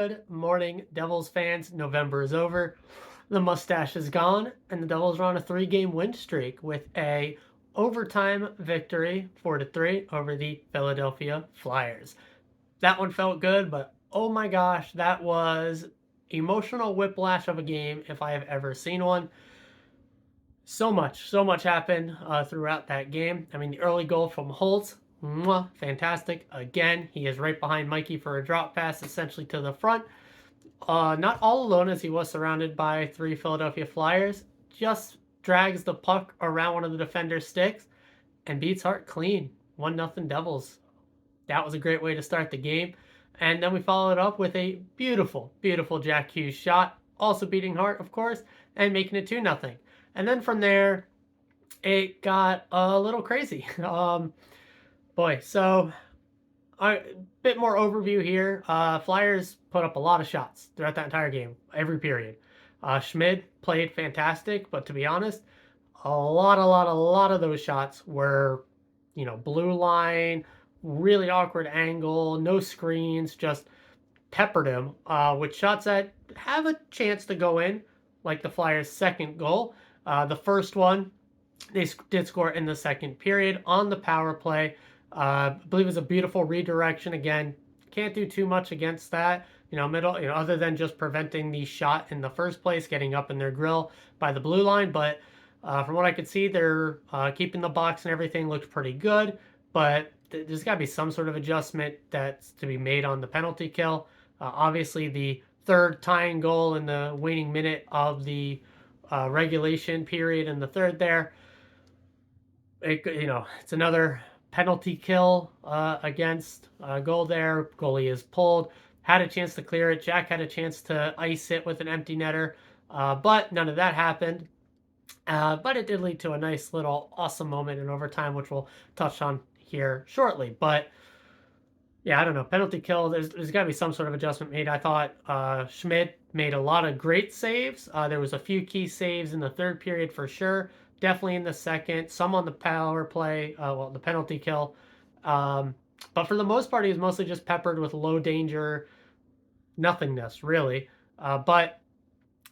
Good morning, Devils fans. November is over. The mustache is gone, and the Devils are on a 3-game win streak with a overtime victory, 4-3, over the Philadelphia Flyers. That one felt good, but oh my gosh, that was emotional whiplash of a game if I have ever seen one. So much happened throughout that game. I mean, the early goal from Holtz, fantastic. Again, he is right behind Mikey for a drop pass, essentially to the front. Not all alone as he was surrounded by 3 Philadelphia Flyers. Just drags the puck around one of the defender's sticks and beats Hart clean. 1-0 Devils. That was a great way to start the game. And then we followed up with a beautiful Jack Hughes shot. Also beating Hart, of course, and making it 2-0. And then from there, it got a little crazy. So a bit more overview here. Flyers put up a lot of shots throughout that entire game, every period. Schmid played fantastic, but to be honest, a lot of those shots were, blue line, really awkward angle, no screens, just peppered him with shots that have a chance to go in, like the Flyers' second goal. The first one, they did score in the second period on the power play. I believe it was a beautiful redirection. Again, can't do too much against that. Other than just preventing the shot in the first place, getting up in their grill by the blue line. But from what I could see, they're keeping the box and everything looked pretty good. But there's got to be some sort of adjustment that's to be made on the penalty kill. Obviously, the third tying goal in the waning minute of the regulation period in the third there. It's another penalty kill against goal there. Goalie is pulled. Had a chance to clear it. Jack had a chance to ice it with an empty netter, but none of that happened. But it did lead to a nice little awesome moment in overtime, which we'll touch on here shortly. But yeah, I don't know. Penalty kill, there's got to be some sort of adjustment made. I thought Schmidt made a lot of great saves. There was a few key saves in the third period for sure. Definitely in the second. Some on the power play, the penalty kill. But for the most part, he was mostly just peppered with low danger nothingness, really. But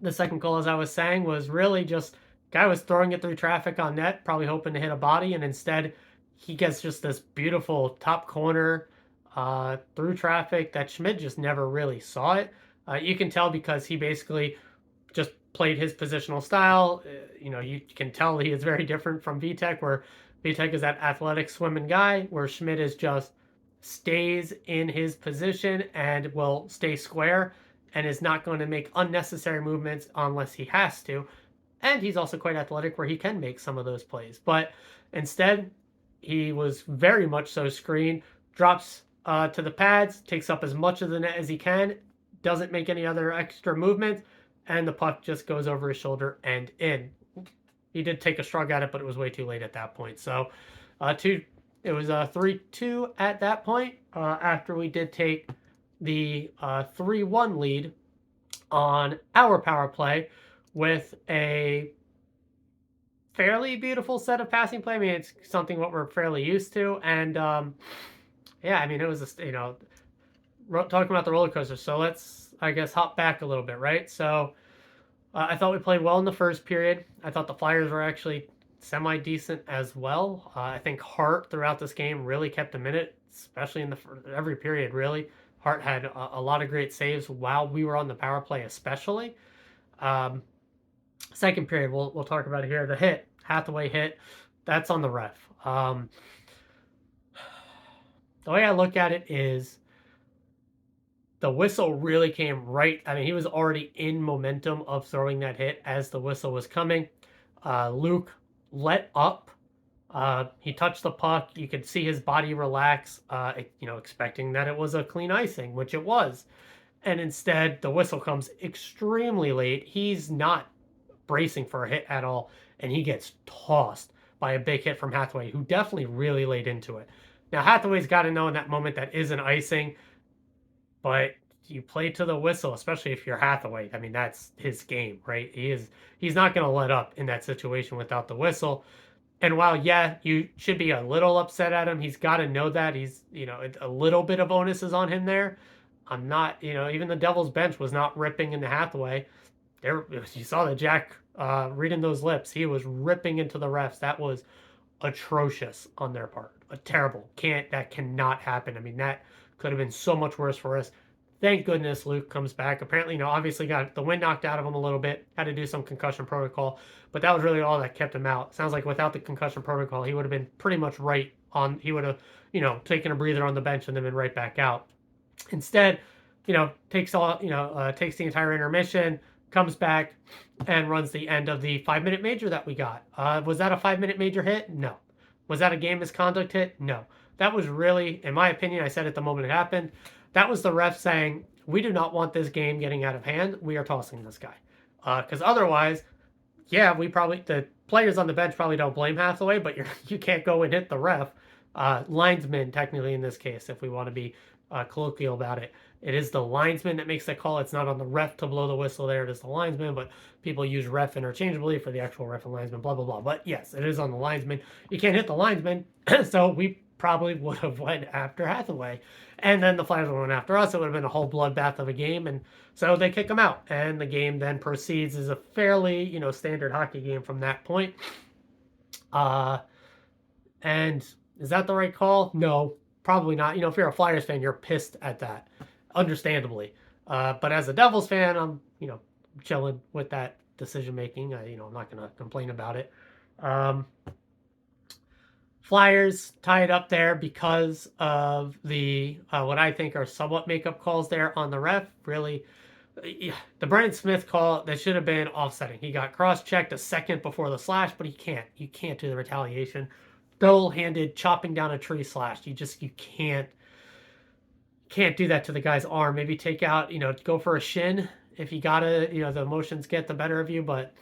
the second goal, as I was saying, was really just guy was throwing it through traffic on net, probably hoping to hit a body, and instead he gets just this beautiful top corner through traffic that Schmidt just never really saw it. You can tell because he basically just played his positional style. You can tell he is very different from Vitek, where Vitek is that athletic swimming guy, where Schmidt is just stays in his position and will stay square and is not going to make unnecessary movements unless he has to. And he's also quite athletic where he can make some of those plays. But instead, he was very much so screened, drops to the pads, takes up as much of the net as he can, doesn't make any other extra movements, and the puck just goes over his shoulder and in. He did take a shrug at it, but it was way too late at that point. So it was a 3-2 at that point after we did take the 3-1 lead on our power play with a fairly beautiful set of passing play. I mean, it's something what we're fairly used to. And it was, talking about the roller coaster. So let's, I guess, hop back a little bit, right? So I thought we played well in the first period. I thought the Flyers were actually semi-decent as well. I think Hart throughout this game really kept him in it, especially in every period, really. Hart had a lot of great saves while we were on the power play, especially. Second period, we'll talk about it here. The hit, Hathaway hit, that's on the ref. The way I look at it is the whistle really came right. I mean, he was already in momentum of throwing that hit as the whistle was coming. Luke let up. He touched the puck. You could see his body relax, expecting that it was a clean icing, which it was. And instead, the whistle comes extremely late. He's not bracing for a hit at all, and he gets tossed by a big hit from Hathaway, who definitely really laid into it. Now, Hathaway's got to know in that moment that is an icing, but you play to the whistle, especially if you're Hathaway. I mean, that's his game, right? He's not going to let up in that situation without the whistle. And while, yeah, you should be a little upset at him, he's got to know that he's, a little bit of onus is on him there. I'm not, even the Devils bench was not ripping into Hathaway. There, you saw the Jack reading those lips. He was ripping into the refs. That was atrocious on their part. A terrible. That cannot happen. I mean, that could have been so much worse for us. Thank goodness Luke comes back. Apparently, obviously got the wind knocked out of him a little bit. Had to do some concussion protocol, but that was really all that kept him out. Sounds like without the concussion protocol, he would have been pretty much right on. He would have, taken a breather on the bench and then been right back out. Instead, takes the entire intermission, comes back, and runs the end of the 5-minute major that we got. Was that a 5-minute major hit? No. Was that a game misconduct hit? No. That was really, in my opinion, I said it the moment it happened, that was the ref saying, we do not want this game getting out of hand. We are tossing this guy. Because otherwise, yeah, the players on the bench probably don't blame Hathaway, but you can't go and hit the ref. Linesman, technically, in this case, if we want to be colloquial about it. It is the linesman that makes the call. It's not on the ref to blow the whistle there. It is the linesman, but people use ref interchangeably for the actual ref and linesman, blah, blah, blah. But yes, it is on the linesman. You can't hit the linesman, so we probably would have went after Hathaway. And then the Flyers went after us. It would have been a whole bloodbath of a game, and so they kick him out. And the game then proceeds as a fairly, standard hockey game from that point. And is that the right call? No, probably not. If you're a Flyers fan, you're pissed at that, understandably. But as a Devils fan, I'm, chilling with that decision making. I'm not going to complain about it. Flyers tied up there because of the what I think are somewhat makeup calls there on the ref. Really, the Brendan Smith call that should have been offsetting. He got cross-checked a second before the slash, but he can't. You can't do the retaliation. Double-handed chopping down a tree slash. You can't do that to the guy's arm. Maybe take out, go for a shin if you gotta, the emotions get the better of you, but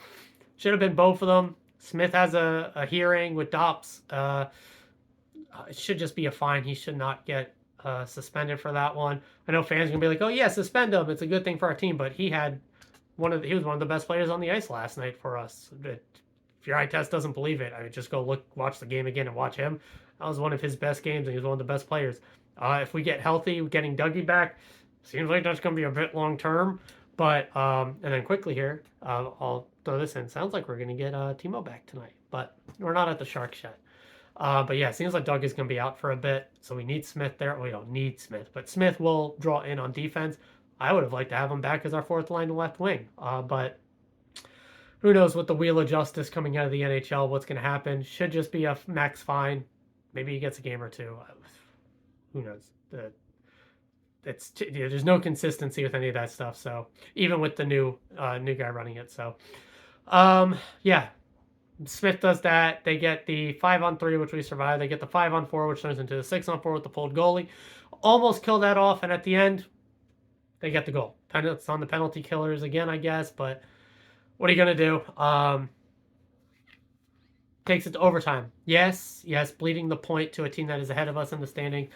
should have been both of them. Smith has a hearing with Dops. It should just be a fine. He should not get suspended for that one. I know fans are gonna be like, "Oh yeah, suspend him. It's a good thing for our team." But he was one of the best players on the ice last night for us. If your eye test doesn't believe it, I would just go watch the game again and watch him. That was one of his best games, and he was one of the best players. If we get healthy, getting Dougie back, seems like that's going to be a bit long term. But and then quickly here, I'll throw this in. Sounds like we're going to get Timo back tonight, but we're not at the Sharks yet. But yeah, it seems like Doug is going to be out for a bit, so we need Smith there. We don't need Smith, but Smith will draw in on defense. I would have liked to have him back as our fourth line left wing, but who knows with the wheel of justice coming out of the NHL, what's going to happen. Should just be a max fine. Maybe he gets a game or two. Who knows? There's no consistency with any of that stuff. So even with the new guy running it. So yeah, Smith does that. They get the 5-on-3, which we survive. They get the 5-on-4, which turns into the 6-on-4 with the pulled goalie. Almost kill that off, and at the end, they get the goal. It's on the penalty killers again, I guess, but what are you going to do? Takes it to overtime. Yes, bleeding the point to a team that is ahead of us in the standing.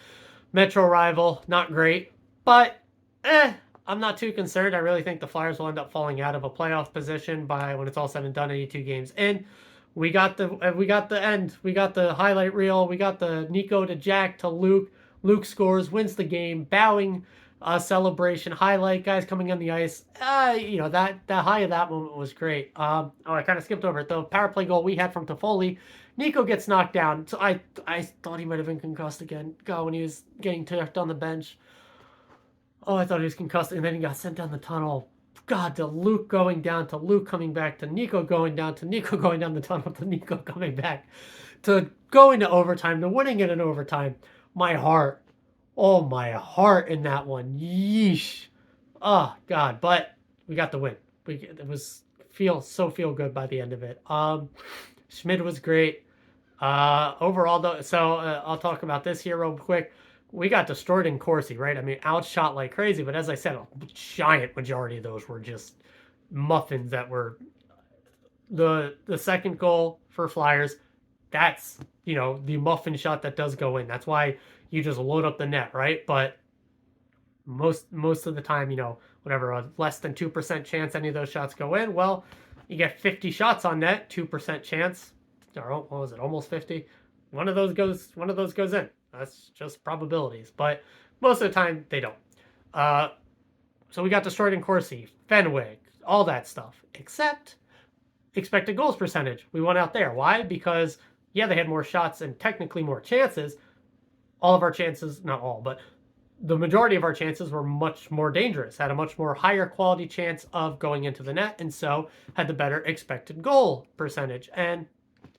Metro rival, not great, but I'm not too concerned. I really think the Flyers will end up falling out of a playoff position by when it's all said and done, 82 games in. We got the end. We got the highlight reel. We got the Nico to Jack to Luke. Luke scores, wins the game, bowing celebration highlight, guys coming on the ice. That high of that moment was great. I kind of skipped over it. The power play goal we had from Toffoli, Nico gets knocked down. So I thought he might have been concussed again. God, when he was getting tucked on the bench. Oh, I thought he was concussed, and then he got sent down the tunnel. God, to Luke going down, to Luke coming back, to Nico going down, to Nico going down the tunnel, to Nico coming back, to going to overtime, to winning it in overtime. My heart. Oh, my heart in that one. Yeesh. Oh, God. But we got the win. It was feel good by the end of it. Schmidt was great. Overall, though, so I'll talk about this here real quick. We got destroyed in Corsi, right? I mean, outshot like crazy. But as I said, a giant majority of those were just muffins that were the second goal for Flyers. That's, the muffin shot that does go in. That's why you just load up the net, right? But most of the time, whatever, a less than 2% chance any of those shots go in. Well, you get 50 shots on net, 2% chance. Or what was it? Almost 50. One of those goes in. That's just probabilities. But most of the time, they don't. So we got destroyed in Corsi, Fenwick, all that stuff, except expected goals percentage. We won out there. Why? Because, yeah, they had more shots and technically more chances. All of our chances, not all, but the majority of our chances were much more dangerous, had a much more higher quality chance of going into the net, and so had the better expected goal percentage. And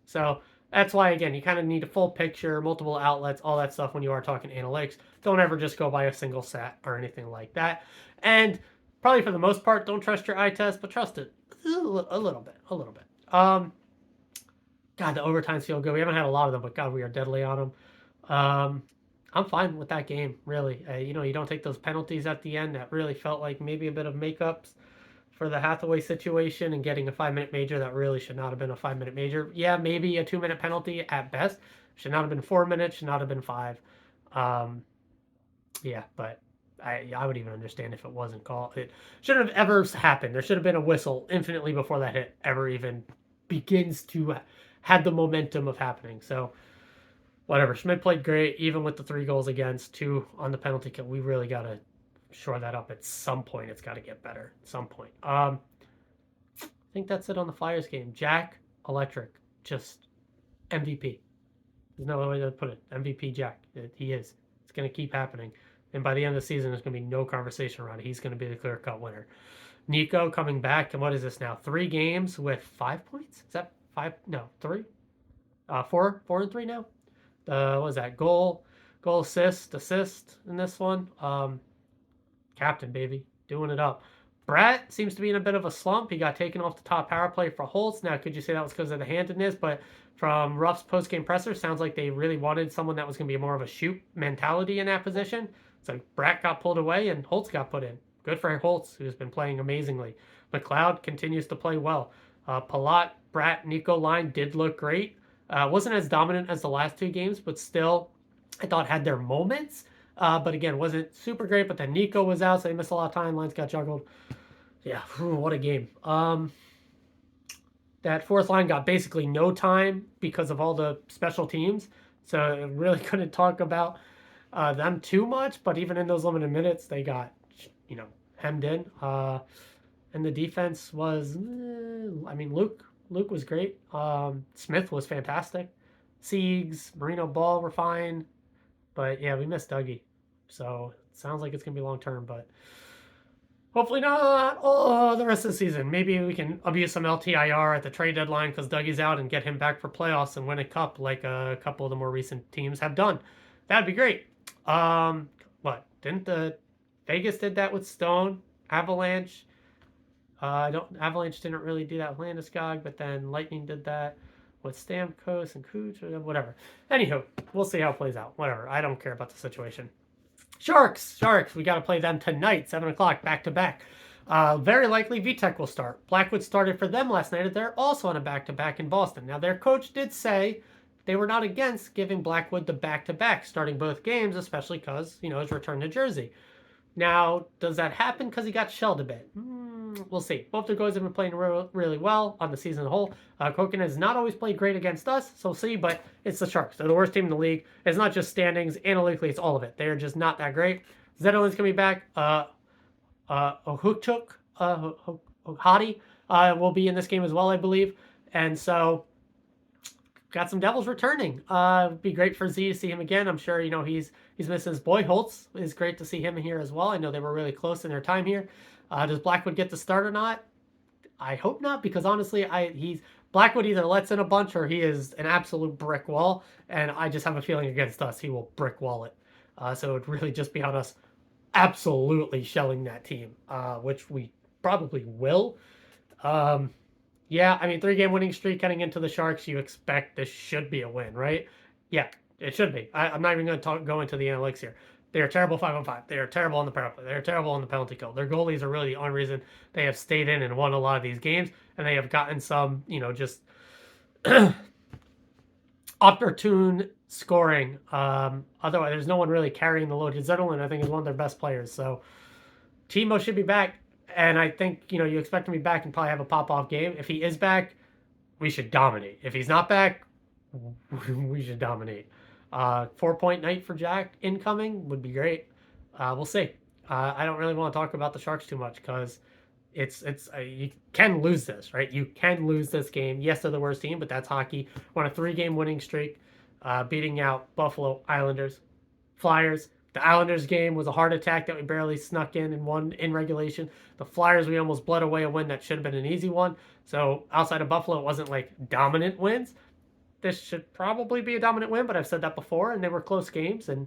so that's why, again, you kind of need a full picture, multiple outlets, all that stuff when you are talking analytics. Don't ever just go by a single stat or anything like that. And probably for the most part, don't trust your eye test, but trust it a little bit, a little bit. God, the overtimes feel good. We haven't had a lot of them, but God, we are deadly on them. I'm fine with that game, really. You don't take those penalties at the end. That really felt like maybe a bit of makeups for the Hathaway situation and getting a 5-minute major that really should not have been a 5-minute major. Yeah, maybe a 2-minute penalty at best. Should not have been 4 minutes, should not have been 5. Yeah, but I would even understand if it wasn't called. It shouldn't have ever happened. There should have been a whistle infinitely before that hit ever even begins to had the momentum of happening. So whatever. Schmidt played great, even with the 3 goals against, 2 on the penalty kill. We really got to shore that up at some point. It's got to get better at some point. I think that's it on the Flyers game. Jack, electric, just MVP. There's no other way to put it. MVP Jack. He is. It's going to keep happening. And by the end of the season, there's going to be no conversation around it. He's going to be the clear-cut winner. Nico coming back, and what is this now? 3 games with 5 points? Is that 5? No, 3? 4 and 3 now? What was that? Goal, assist in this one. Captain, baby. Doing it up. Bratt seems to be in a bit of a slump. He got taken off the top power play for Holtz. Now, could you say that was because of the handedness? But from Ruff's post-game presser, sounds like they really wanted someone that was going to be more of a shoot mentality in that position. So Bratt got pulled away and Holtz got put in. Good for Holtz, who's been playing amazingly. McLeod continues to play well. Palat, Bratt, Nico line did look great. Wasn't as dominant as the last 2 games, but still, I thought had their moments. But again, wasn't super great. But then Nico was out, so they missed a lot of time. Lines got juggled. Yeah, what a game. That fourth line got basically no time because of all the special teams. So I really couldn't talk about them too much. But even in those limited minutes, they got, hemmed in. And the defense was, Luke was great. Smith was fantastic. Siegs, Marino Ball were fine. But yeah, we missed Dougie. So it sounds like it's going to be long term, but hopefully not the rest of the season. Maybe we can abuse some LTIR at the trade deadline because Dougie's out and get him back for playoffs and win a cup like a couple of the more recent teams have done. That'd be great. Didn't the Vegas did that with Stone, Avalanche? Avalanche didn't really do that with Landeskog, but then Lightning did that with Stamkos and Kuch, or whatever. Anywho, we'll see how it plays out. Whatever. I don't care about the situation. Sharks. We got to play them tonight, 7 o'clock, back to back. Very likely VTech will start. Blackwood started for them last night. They're also on a back-to-back in Boston. Now, their coach did say they were not against giving Blackwood the back-to-back, starting both games, especially because, his return to Jersey. Now, does that happen because he got shelled a bit? We'll see. Both their goalies have been playing really well on the season as a whole. Koken has not always played great against us, so we'll see, but it's the Sharks. They're the worst team in the league. It's not just standings. Analytically, it's all of it. They're just not that great. Zetterlund's coming back. Ohukchuk, Hottie will be in this game as well, I believe. And so, got some Devils returning. It'd be great for Z to see him again. I'm sure, he's missing his boy. Holtz is great to see him here as well. I know they were really close in their time here. Does Blackwood get the start or not? I hope not, because honestly, Blackwood either lets in a bunch or he is an absolute brick wall, and I just have a feeling against us he will brick wall it. So it would really just be on us absolutely shelling that team, which we probably will. 3-game winning streak heading into the Sharks. You expect this should be a win, right? Yeah, it should be. I'm not even going to go into the analytics here. They are terrible 5-on-5. They are terrible on the power play. They are terrible on the penalty kill. Their goalies are really the only reason they have stayed in and won a lot of these games, and they have gotten some, just opportune scoring. Otherwise, there's no one really carrying the load. Zetterlund, I think, is one of their best players. So Timo should be back, and I think, you expect him to be back and probably have a pop-off game. If he is back, we should dominate. If he's not back, we should dominate. 4-point night for Jack incoming would be great. We'll see. I don't really want to talk about the Sharks too much because you can lose this, right? You can lose this game. Yes, they're the worst team, but that's hockey. On a 3-game winning streak, beating out Buffalo, Islanders, Flyers. The Islanders game was a heart attack that we barely snuck in and won in regulation. The Flyers, we almost bled away a win that should have been an easy one. So outside of Buffalo, it wasn't like dominant wins. This should probably be a dominant win, but I've said that before, and they were close games, and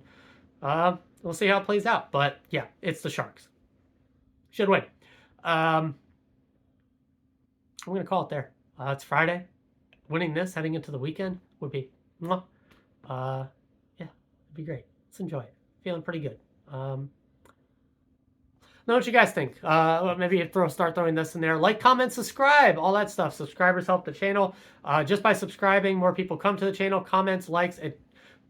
we'll see how it plays out. But yeah, it's the Sharks. Should win. I'm going to call it there. It's Friday. Winning this heading into the weekend would be, yeah, it'd be great. Let's enjoy it. Feeling pretty good. Know what you guys think. Maybe start throwing this in there. Like, comment, subscribe, all that stuff. Subscribers help the channel. Just by subscribing, more people come to the channel. Comments, likes, it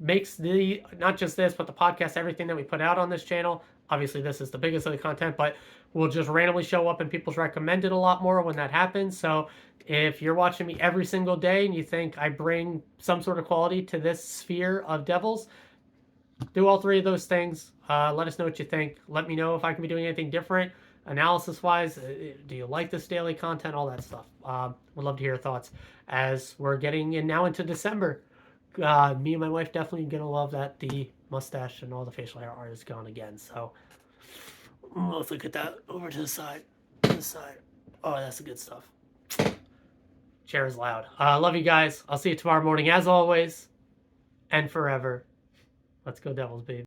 makes not just this, but the podcast, everything that we put out on this channel. Obviously, this is the biggest of the content, but we'll just randomly show up in people's recommended a lot more when that happens. So if you're watching me every single day and you think I bring some sort of quality to this sphere of Devils, do all 3 of those things. Let us know what you think. Let me know if I can be doing anything different analysis-wise. Do you like this daily content? All that stuff. Would love to hear your thoughts as we're getting now into December. Me and my wife definitely going to love that the mustache and all the facial hair art is gone again. So let's look at that over to the side. To the side. Oh, that's the good stuff. Chair is loud. Love you guys. I'll see you tomorrow morning as always and forever. Let's go Devils, baby.